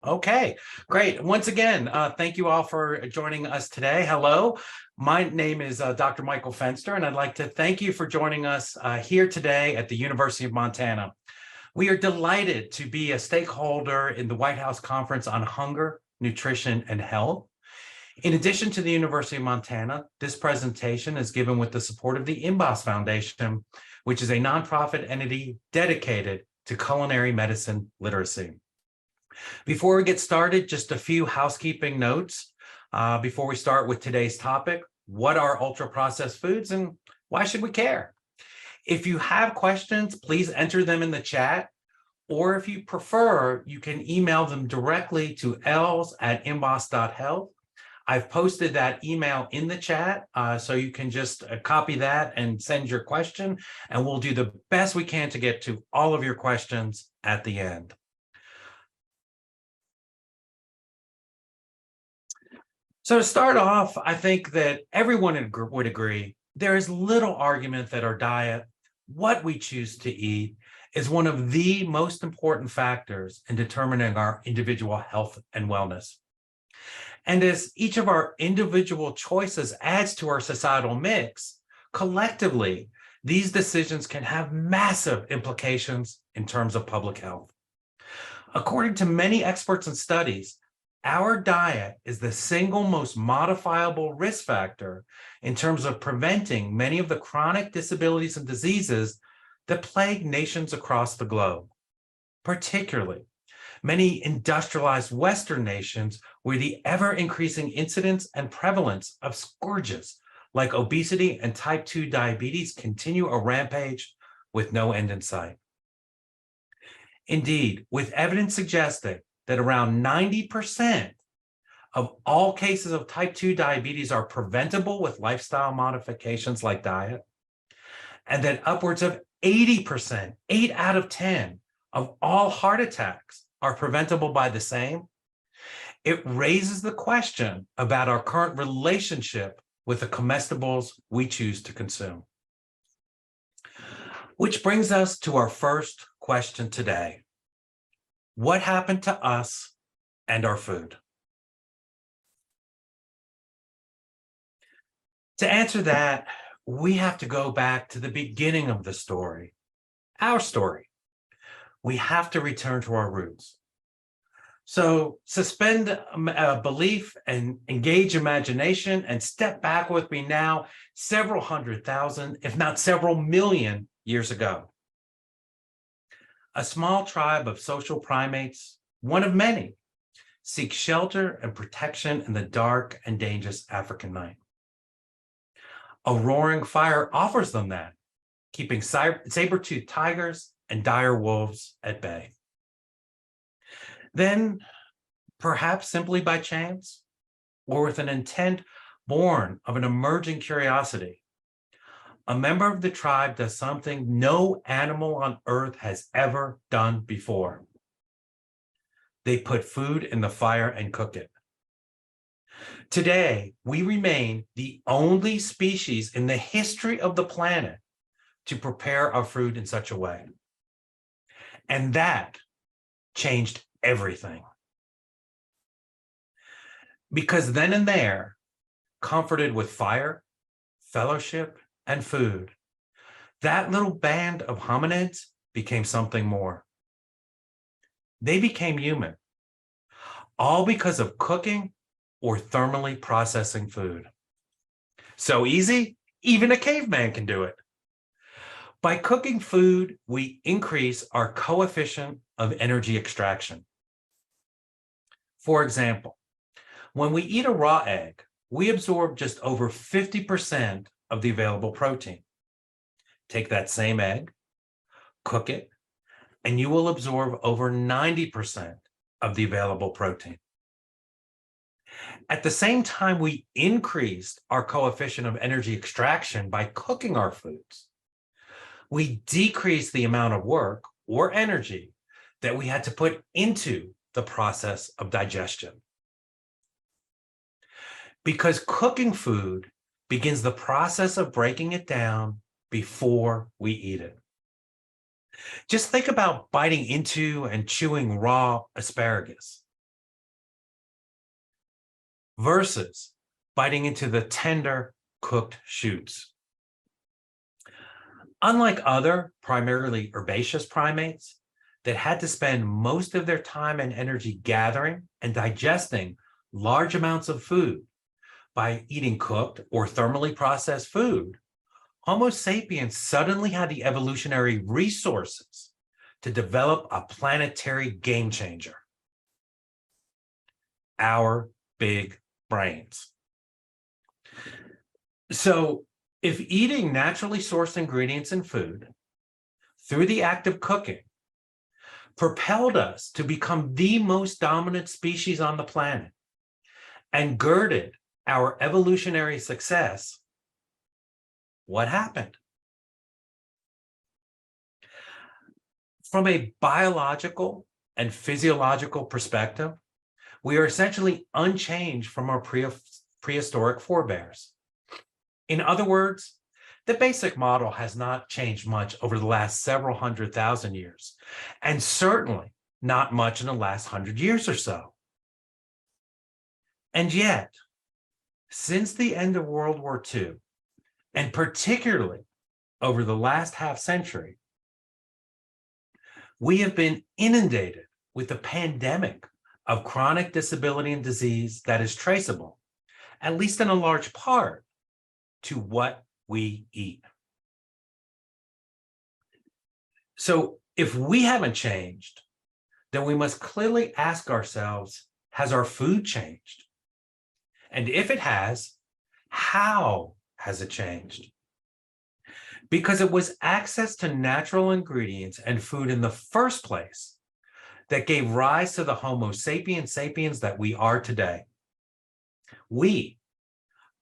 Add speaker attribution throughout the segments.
Speaker 1: Okay, great. Once again, thank you all for joining us today. Hello, my name is Dr. Michael Fenster, and I'd like to thank you for joining us here today at the University of Montana. We are delighted to be a stakeholder in the White House Conference on Hunger, Nutrition, and Health. In addition to the University of Montana, this presentation is given with the support of the IMBOS Foundation, which is a nonprofit entity dedicated to culinary medicine literacy. Before we get started, just a few housekeeping notes before we start with today's topic. What are ultra-processed foods and why should we care? If you have questions, please enter them in the chat, or if you prefer, you can email them directly to els@imbos.health. I've posted that email in the chat, so you can just copy that and send your question, and we'll do the best we can to get to all of your questions at the end. So to start off, I think that everyone would agree there is little argument that our diet, what we choose to eat, is one of the most important factors in determining our individual health and wellness. And as each of our individual choices adds to our societal mix, collectively, these decisions can have massive implications in terms of public health. According to many experts and studies, our diet is the single most modifiable risk factor in terms of preventing many of the chronic disabilities and diseases that plague nations across the globe. Particularly, many industrialized Western nations where the ever-increasing incidence and prevalence of scourges like obesity and type 2 diabetes continue a rampage with no end in sight. Indeed, with evidence suggesting that around 90% of all cases of type 2 diabetes are preventable with lifestyle modifications like diet, and that upwards of 80%, 8 out of 10 of all heart attacks are preventable by the same, it raises the question about our current relationship with the comestibles we choose to consume. Which brings us to our first question today. What happened to us and our food? To answer that, we have to go back to the beginning of the story, our story. We have to return to our roots. So suspend belief and engage imagination and step back with me now several 100,000, if not several million years ago. A small tribe of social primates, one of many, seek shelter and protection in the dark and dangerous African night. A roaring fire offers them that, keeping saber-toothed tigers and dire wolves at bay. Then, perhaps simply by chance, or with an intent born of an emerging curiosity, a member of the tribe does something no animal on earth has ever done before. They put food in the fire and cook it. Today, we remain the only species in the history of the planet to prepare our food in such a way. And that changed everything. Because then and there, comforted with fire, fellowship, and food, that little band of hominids became something more. They became human, all because of cooking or thermally processing food. So easy, even a caveman can do it. By cooking food, we increase our coefficient of energy extraction. For example, when we eat a raw egg, we absorb just over 50% of the available protein. Take that same egg, cook it, and you will absorb over 90% of the available protein. At the same time, we increased our coefficient of energy extraction by cooking our foods. We decreased the amount of work or energy that we had to put into the process of digestion. Because cooking food begins the process of breaking it down before we eat it. Just think about biting into and chewing raw asparagus. versus biting into the tender cooked shoots. Unlike other primarily herbaceous primates that had to spend most of their time and energy gathering and digesting large amounts of food by eating cooked or thermally processed food, Homo sapiens suddenly had the evolutionary resources to develop a planetary game changer: our big brains. So if eating naturally sourced ingredients in food through the act of cooking propelled us to become the most dominant species on the planet and girded our evolutionary success, what happened? From a biological and physiological perspective, we are essentially unchanged from our prehistoric forebears. In other words, the basic model has not changed much over the last several 100,000 years, and certainly not much in the last 100 years or so. And yet, since the end of World War II, and particularly over the last half century, we have been inundated with a pandemic of chronic disability and disease that is traceable, at least in a large part, to what we eat. So if we haven't changed, then we must clearly ask ourselves, has our food changed? And if it has, how has it changed? Because it was access to natural ingredients and food in the first place that gave rise to the Homo sapiens sapiens that we are today. We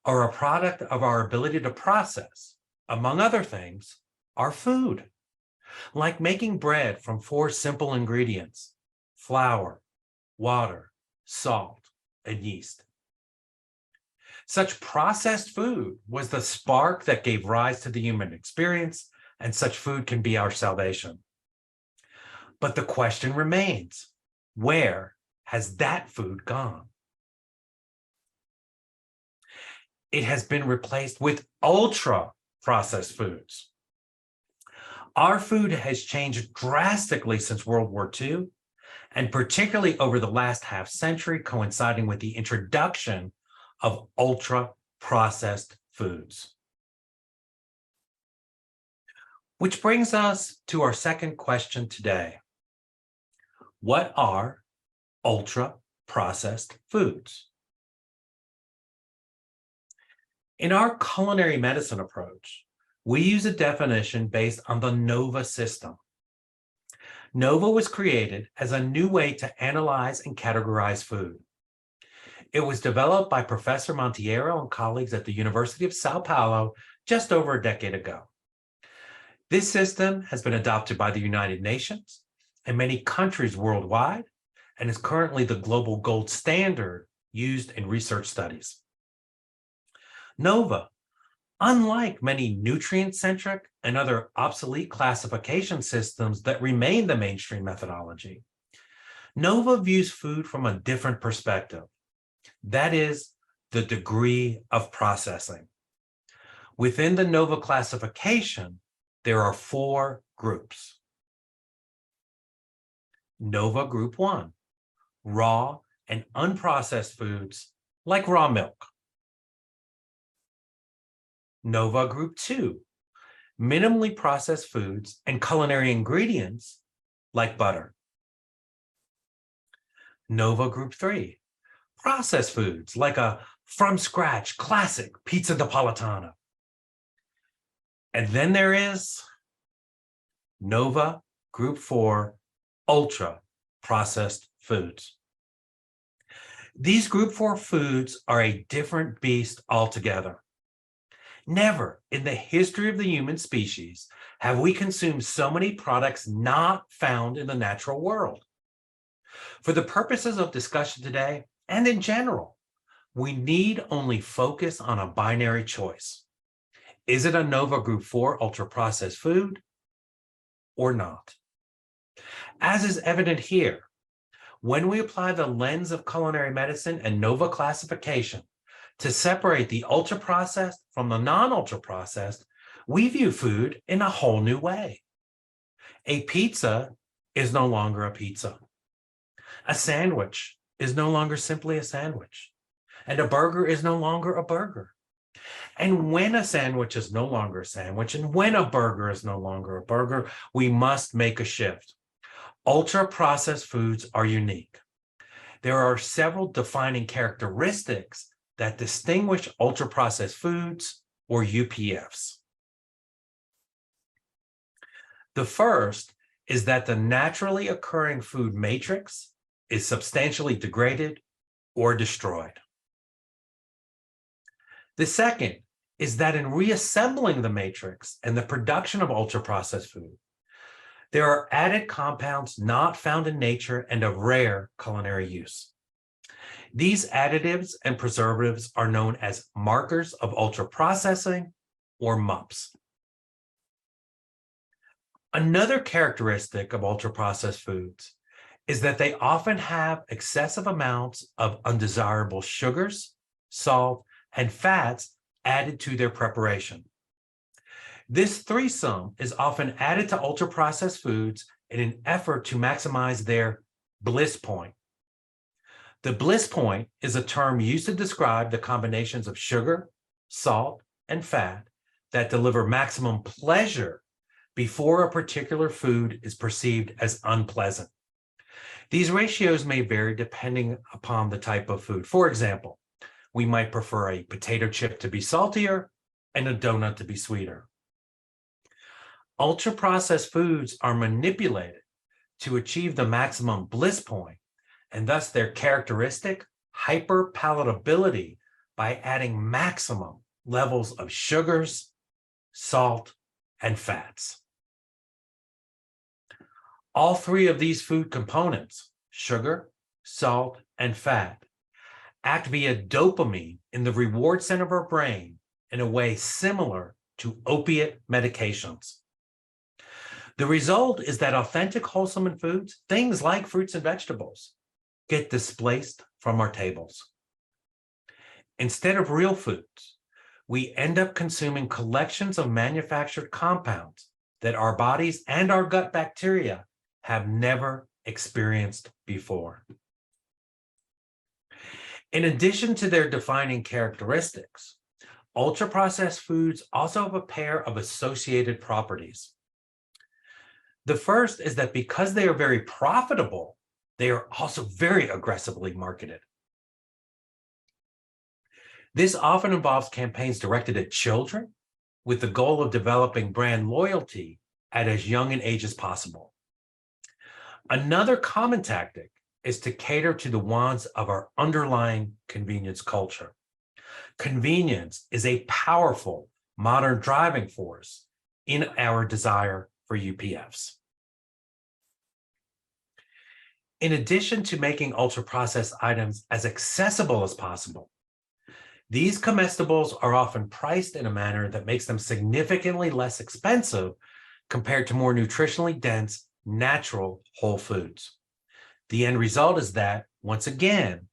Speaker 1: are a product of our ability to process, among other things, our food, like making bread from 4 simple ingredients: flour, water, salt, and yeast. Such processed food was the spark that gave rise to the human experience, and such food can be our salvation. But the question remains, where has that food gone? It has been replaced with ultra-processed foods. Our food has changed drastically since World War II, and particularly over the last half century, coinciding with the introduction of ultra-processed foods. Which brings us to our second question today. What are ultra-processed foods? In our culinary medicine approach, we use a definition based on the NOVA system. NOVA was created as a new way to analyze and categorize food. It was developed by Professor Monteiro and colleagues at the University of Sao Paulo just over a decade ago. This system has been adopted by the United Nations and many countries worldwide, and is currently the global gold standard used in research studies. NOVA, unlike many nutrient-centric and other obsolete classification systems that remain the mainstream methodology, NOVA views food from a different perspective. That is, the degree of processing. Within the NOVA classification, there are 4 groups. NOVA Group 1, raw and unprocessed foods like raw milk. NOVA Group 2, minimally processed foods and culinary ingredients like butter. NOVA Group 3, processed foods like a from-scratch classic pizza napolitana. And then there is NOVA Group 4, ultra-processed foods. These Group 4 foods are a different beast altogether. Never in the history of the human species have we consumed so many products not found in the natural world. For the purposes of discussion today, and in general, we need only focus on a binary choice. Is it a NOVA Group 4 ultra-processed food or not? As is evident here, When we apply the lens of culinary medicine and NOVA classification to separate the ultra-processed from the non-ultra-processed, we view food in a whole new way. A pizza is no longer a pizza. A sandwich is no longer simply a sandwich. And a burger is no longer a burger. And when a sandwich is no longer a sandwich, and when a burger is no longer a burger, we must make a shift. Ultra-processed foods are unique. There are several defining characteristics that distinguish ultra-processed foods, or UPFs. The first is that the naturally occurring food matrix is substantially degraded or destroyed. The second is that in reassembling the matrix and the production of ultra-processed food, there are added compounds not found in nature and of rare culinary use. These additives and preservatives are known as markers of ultra-processing, or MUPs. Another characteristic of ultra-processed foods is that they often have excessive amounts of undesirable sugars, salt, and fats added to their preparation. This threesome is often added to ultra-processed foods in an effort to maximize their bliss point. The bliss point is a term used to describe the combinations of sugar, salt, and fat that deliver maximum pleasure before a particular food is perceived as unpleasant. These ratios may vary depending upon the type of food. For example, we might prefer a potato chip to be saltier and a donut to be sweeter. Ultra-processed foods are manipulated to achieve the maximum bliss point, and thus their characteristic hyperpalatability by adding maximum levels of sugars, salt, and fats. All three of these food components, sugar, salt, and fat, act via dopamine in the reward center of our brain in a way similar to opiate medications. The result is that authentic, wholesome foods, things like fruits and vegetables, get displaced from our tables. Instead of real foods, we end up consuming collections of manufactured compounds that our bodies and our gut bacteria have never experienced before. In addition to their defining characteristics, ultra-processed foods also have a pair of associated properties. The first is that because they are very profitable, they are also very aggressively marketed. This often involves campaigns directed at children with the goal of developing brand loyalty at as young an age as possible. Another common tactic is to cater to the wants of our underlying convenience culture. Convenience is a powerful modern driving force in our desire for UPFs. In addition to making ultra-processed items as accessible as possible, these comestibles are often priced in a manner that makes them significantly less expensive compared to more nutritionally dense, natural whole foods. The end result is that, once again,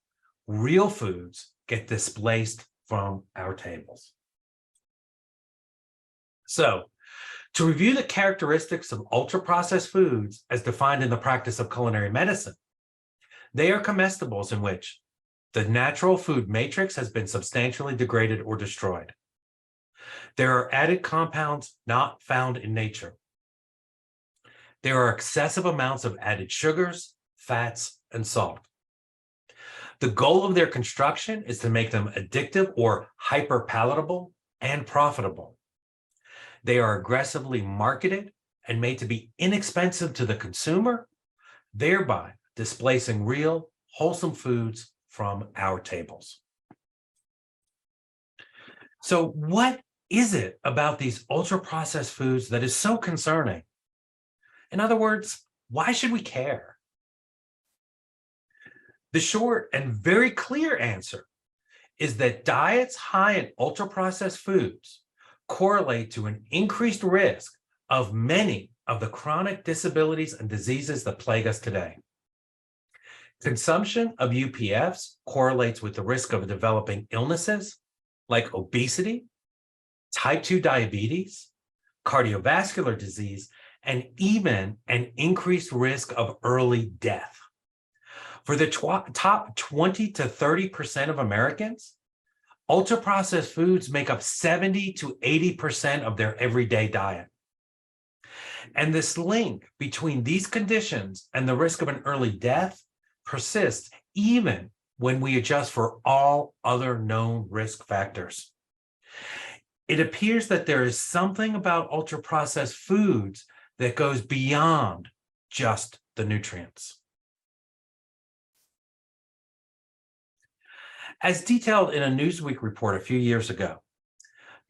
Speaker 1: real foods get displaced from our tables. So, to review the characteristics of ultra-processed foods as defined in the practice of culinary medicine, they are comestibles in which the natural food matrix has been substantially degraded or destroyed. There are added compounds not found in nature. There are excessive amounts of added sugars, fats, and salt. The goal of their construction is to make them addictive or hyperpalatable and profitable. They are aggressively marketed and made to be inexpensive to the consumer, thereby displacing real, wholesome foods from our tables. So what is it about these ultra-processed foods that is so concerning? In other words, why should we care? The short and very clear answer is that diets high in ultra-processed foods correlate to an increased risk of many of the chronic disabilities and diseases that plague us today. Consumption of UPFs correlates with the risk of developing illnesses like obesity, type 2 diabetes, cardiovascular disease, and even an increased risk of early death. For the top 20 to 30% of Americans, ultra-processed foods make up 70 to 80% of their everyday diet. And this link between these conditions and the risk of an early death persists even when we adjust for all other known risk factors. It appears that there is something about ultra-processed foods that goes beyond just the nutrients. As detailed in a Newsweek report a few years ago,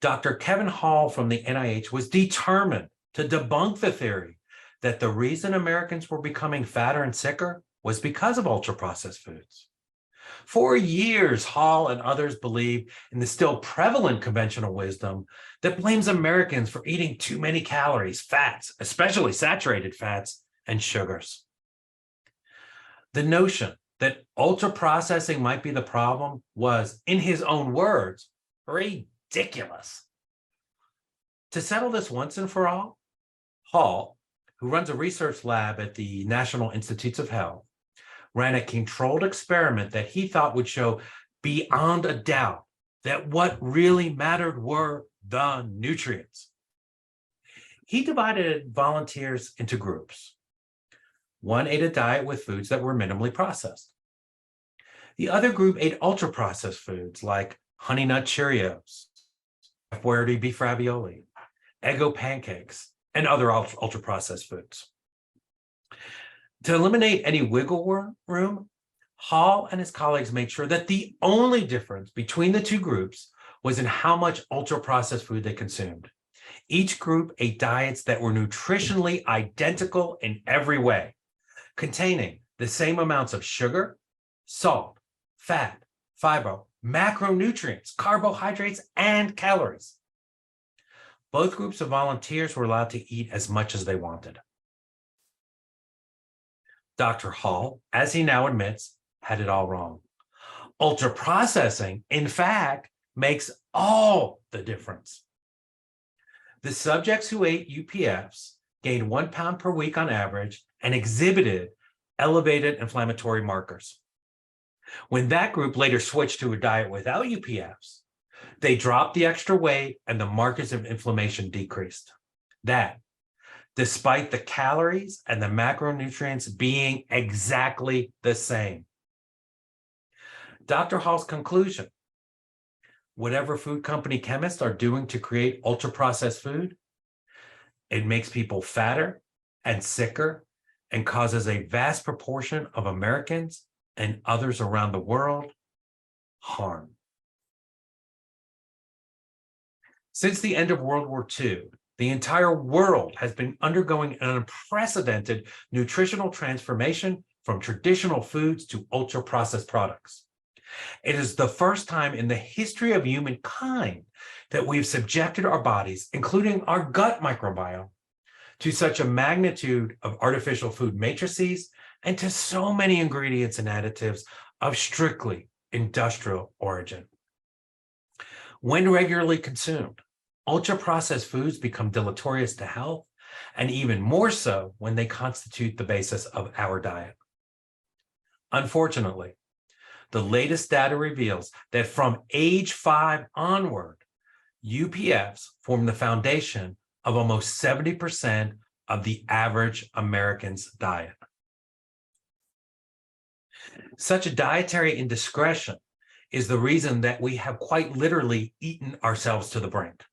Speaker 1: Dr. Kevin Hall from the NIH was determined to debunk the theory that the reason Americans were becoming fatter and sicker was because of ultra-processed foods. For years, Hall and others believed in the still prevalent conventional wisdom that blames Americans for eating too many calories, fats, especially saturated fats, and sugars. The notion that ultra-processing might be the problem was, in his own words, ridiculous. To settle this once and for all, Hall, who runs a research lab at the National Institutes of Health, ran a controlled experiment that he thought would show beyond a doubt that what really mattered were the nutrients. He divided volunteers into groups. One ate a diet with foods that were minimally processed. The other group ate ultra-processed foods like Honey Nut Cheerios, F-Boyardee beef ravioli, Eggo pancakes, and other ultra-processed foods. To eliminate any wiggle room, Hall and his colleagues made sure that the only difference between the two groups was in how much ultra-processed food they consumed. Each group ate diets that were nutritionally identical in every way, containing the same amounts of sugar, salt, fat, fiber, macronutrients, carbohydrates, and calories. Both groups of volunteers were allowed to eat as much as they wanted. Dr. Hall, as he now admits, had it all wrong. Ultra-processing, in fact, makes all the difference. The subjects who ate UPFs gained 1 pound per week on average and exhibited elevated inflammatory markers. When that group later switched to a diet without UPFs, they dropped the extra weight and the markers of inflammation decreased. That, despite the calories and the macronutrients being exactly the same. Dr. Hall's conclusion: whatever food company chemists are doing to create ultra-processed food, it makes people fatter and sicker and causes a vast proportion of Americans and others around the world harm. Since the end of World War II, the entire world has been undergoing an unprecedented nutritional transformation from traditional foods to ultra-processed products. It is the first time in the history of humankind that we've subjected our bodies, including our gut microbiome, to such a magnitude of artificial food matrices and to so many ingredients and additives of strictly industrial origin. When regularly consumed, ultra-processed foods become deleterious to health, and even more so when they constitute the basis of our diet. Unfortunately, the latest data reveals that from age 5 onward, UPFs form the foundation of almost 70% of the average American's diet. Such a dietary indiscretion is the reason that we have quite literally eaten ourselves to the brink.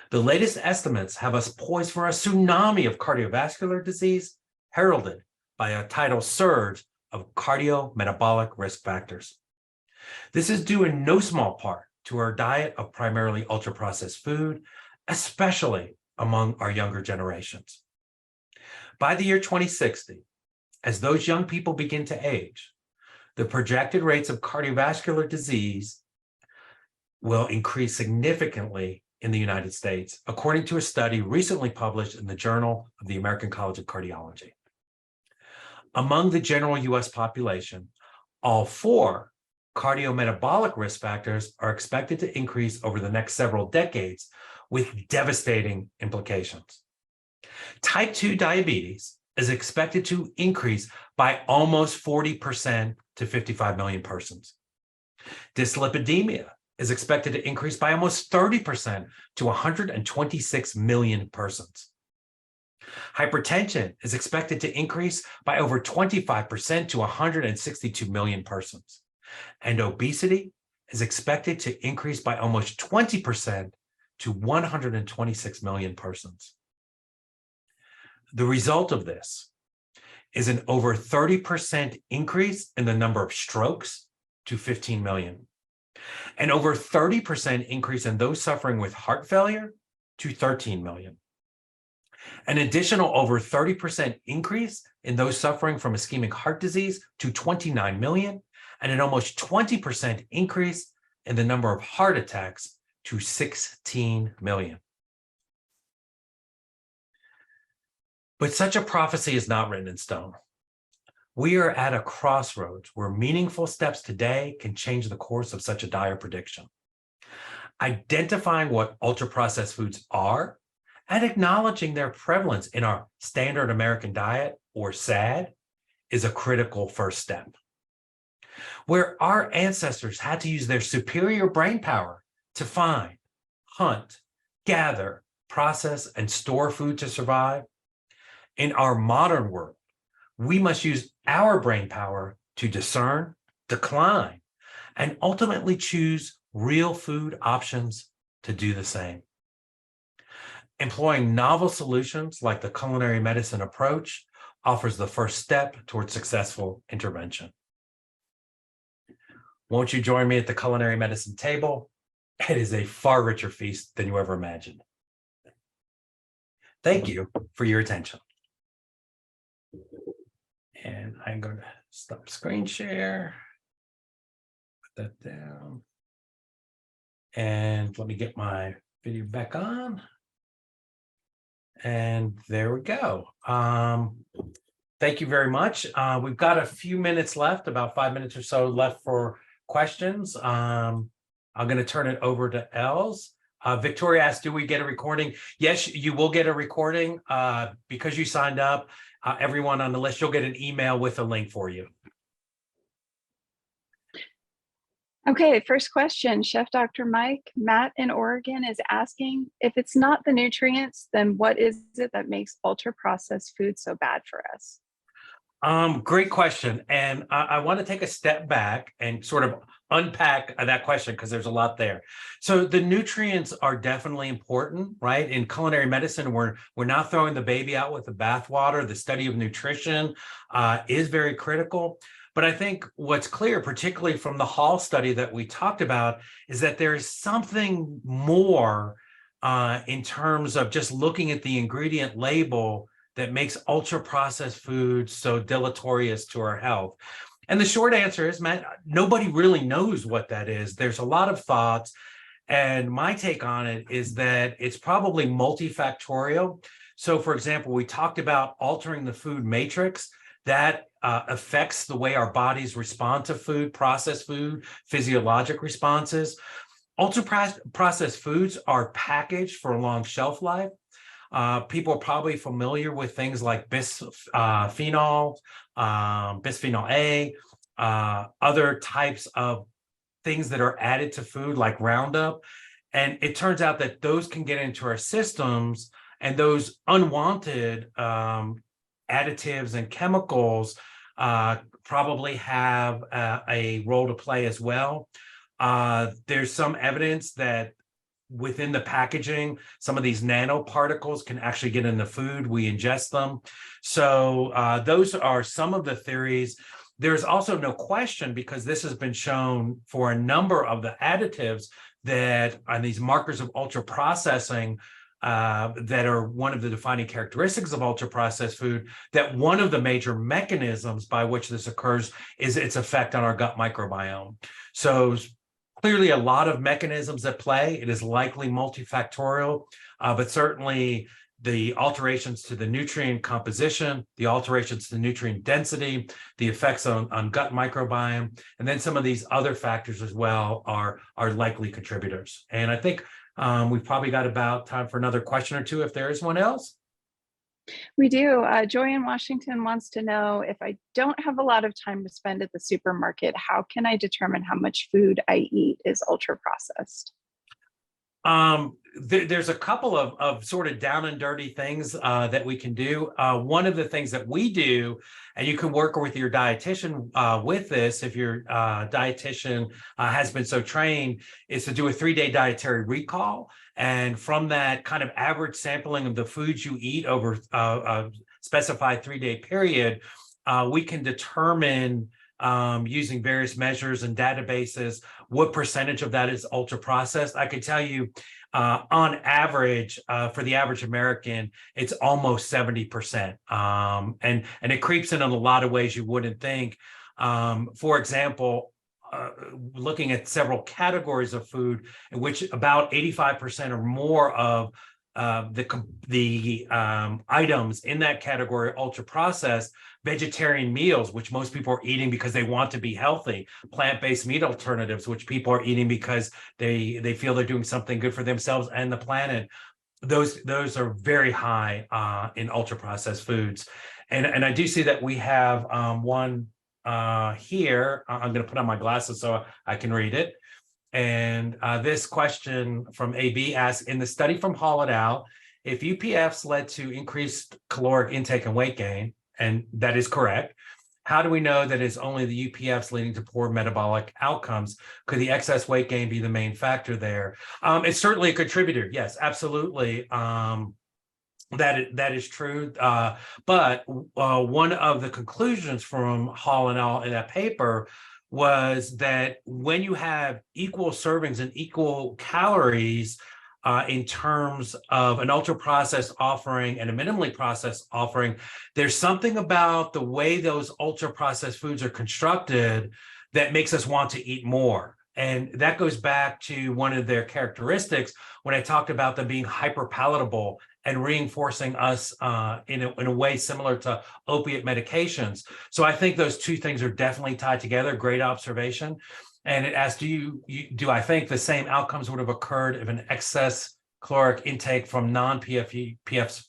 Speaker 1: The latest estimates have us poised for a tsunami of cardiovascular disease, heralded by a tidal surge of cardiometabolic risk factors. This is due in no small part to our diet of primarily ultra-processed food, especially among our younger generations. By the year 2060, as those young people begin to age, the projected rates of cardiovascular disease will increase significantly in the United States, according to a study recently published in the Journal of the American College of Cardiology. Among the general US population, all four cardiometabolic risk factors are expected to increase over the next several decades with devastating implications. Type 2 diabetes is expected to increase by almost 40% to 55 million persons. Dyslipidemia is expected to increase by almost 30% to 126 million persons. Hypertension is expected to increase by over 25% to 162 million persons. And obesity is expected to increase by almost 20% to 126 million persons. The result of this is an over 30% increase in the number of strokes to 15 million, and over 30% increase in those suffering with heart failure to 13 million. An additional over 30% increase in those suffering from ischemic heart disease to 29 million, and an almost 20% increase in the number of heart attacks to 16 million. But such a prophecy is not written in stone. We are at a crossroads where meaningful steps today can change the course of such a dire prediction. Identifying what ultra-processed foods are and acknowledging their prevalence in our standard American diet, or SAD, is a critical first step. Where our ancestors had to use their superior brain power to find, hunt, gather, process, and store food to survive, in our modern world, we must use our brain power to discern, decline, and ultimately choose real food options to do the same. Employing novel solutions like the culinary medicine approach offers the first step towards successful intervention. Won't you join me at the culinary medicine table? It is a far richer feast than you ever imagined. Thank you for your attention. And I'm going to stop screen share, put that down, and let me get my video back on. And there we go. Thank you very much. We've got a few minutes left, about 5 minutes or so left for questions. I'm going to turn it over to Els. Victoria asked, do we get a recording? Yes, you will get a recording because you signed up. Everyone on the list, you'll get an email with a link for you.
Speaker 2: Okay, first question, Chef Dr. Mike. Matt in Oregon is asking, if it's not the nutrients, then what is it that makes ultra-processed food so bad for us?
Speaker 1: Great question. And I want to take a step back and sort of unpack that question because there's a lot there. So the nutrients are definitely important, right? In culinary medicine, we're not throwing the baby out with the bathwater. The study of nutrition is very critical. But I think what's clear, particularly from the Hall study that we talked about, is that there is something more in terms of just looking at the ingredient label that makes ultra-processed foods so deleterious to our health. And the short answer is, Matt, nobody really knows what that is. There's a lot of thoughts. And my take on it is that it's probably multifactorial. So, for example, we talked about altering the food matrix. That affects the way our bodies respond to food, processed food, physiologic responses. Ultra-processed foods are packaged for a long shelf life. People are probably familiar with things like bisphenol A, other types of things that are added to food like Roundup. And it turns out that those can get into our systems, and those unwanted additives and chemicals probably have a role to play as well. There's some evidence that within the packaging, some of these nanoparticles can actually get in the food. We ingest them. So those are some of the theories. There's also no question, because this has been shown for a number of the additives that on these markers of ultra processing that are one of the defining characteristics of ultra-processed food, that one of the major mechanisms by which this occurs is its effect on our gut microbiome. So clearly a lot of mechanisms at play. It is likely multifactorial, but certainly the alterations to the nutrient composition, the alterations to nutrient density, the effects on gut microbiome, and then some of these other factors as well are likely contributors. And I think we've probably got about time for another question or two if there is one else.
Speaker 2: We do. Joy in Washington wants to know, if I don't have a lot of time to spend at the supermarket, how can I determine how much food I eat is ultra processed?
Speaker 1: There's a couple of sort of down and dirty things that we can do. One of the things that we do, and you can work with your dietitian with this, if your dietitian has been so trained, is to do a 3-day dietary recall. And from that kind of average sampling of the foods you eat over a specified 3-day period, we can determine using various measures and databases what percentage of that is ultra processed. I could tell you on average, for the average American, it's almost 70%. And it creeps in a lot of ways you wouldn't think. For example, looking at several categories of food in which about 85% or more of the items in that category are ultra processed. Vegetarian meals, which most people are eating because they want to be healthy, plant-based meat alternatives, which people are eating because they feel they're doing something good for themselves and the planet. Those are very high in ultra processed foods. And I do see that we have one here. I'm going to put on my glasses so I can read it. And this question from AB asks, in the study from Hall et al., if UPFs led to increased caloric intake and weight gain, and that is correct, how do we know that it's only the UPFs leading to poor metabolic outcomes? Could the excess weight gain be the main factor there? It's certainly a contributor. Yes, absolutely. That is true. But one of the conclusions from Hall et al. In that paper was that when you have equal servings and equal calories in terms of an ultra processed offering and a minimally processed offering, there's something about the way those ultra processed foods are constructed that makes us want to eat more. And that goes back to one of their characteristics when I talked about them being hyper palatable and reinforcing us in a way similar to opiate medications. So I think those two things are definitely tied together. Great observation. And it asks, do I think the same outcomes would have occurred if an excess caloric intake from non-UPF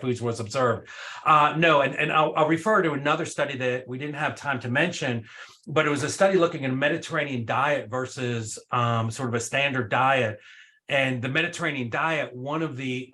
Speaker 1: foods was observed? No, and I'll refer to another study that we didn't have time to mention, but it was a study looking at a Mediterranean diet versus sort of a standard diet. And the Mediterranean diet, one of the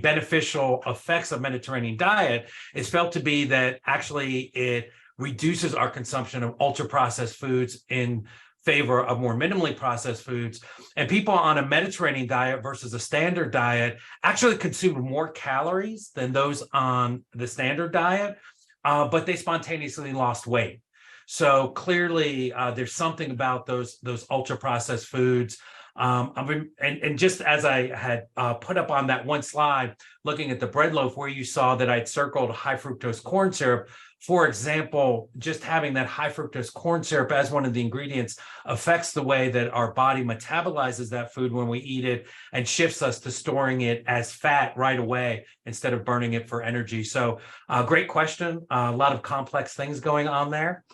Speaker 1: beneficial effects of Mediterranean diet is felt to be that actually it reduces our consumption of ultra processed foods in favor of more minimally processed foods. And people on a Mediterranean diet versus a standard diet actually consume more calories than those on the standard diet, but they spontaneously lost weight. So clearly there's something about those ultra processed foods. And just as I had put up on that one slide, looking at the bread loaf where you saw that I'd circled high fructose corn syrup, for example, just having that high fructose corn syrup as one of the ingredients affects the way that our body metabolizes that food when we eat it and shifts us to storing it as fat right away instead of burning it for energy. So great question. A lot of complex things going on there.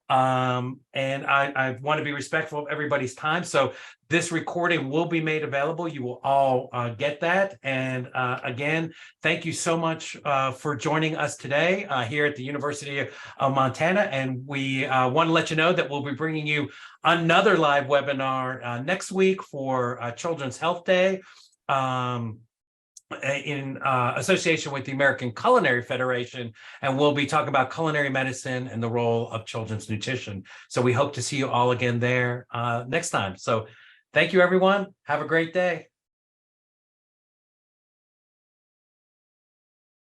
Speaker 1: And I want to be respectful of everybody's time. So this recording will be made available. You will all get that. And again, thank you so much for joining us today here at the University of Montana. And we want to let you know that we'll be bringing you another live webinar next week for Children's Health Day. In association with the American Culinary Federation, and we'll be talking about culinary medicine and the role of children's nutrition. So we hope to see you all again there next time. So thank you, everyone. Have a great day.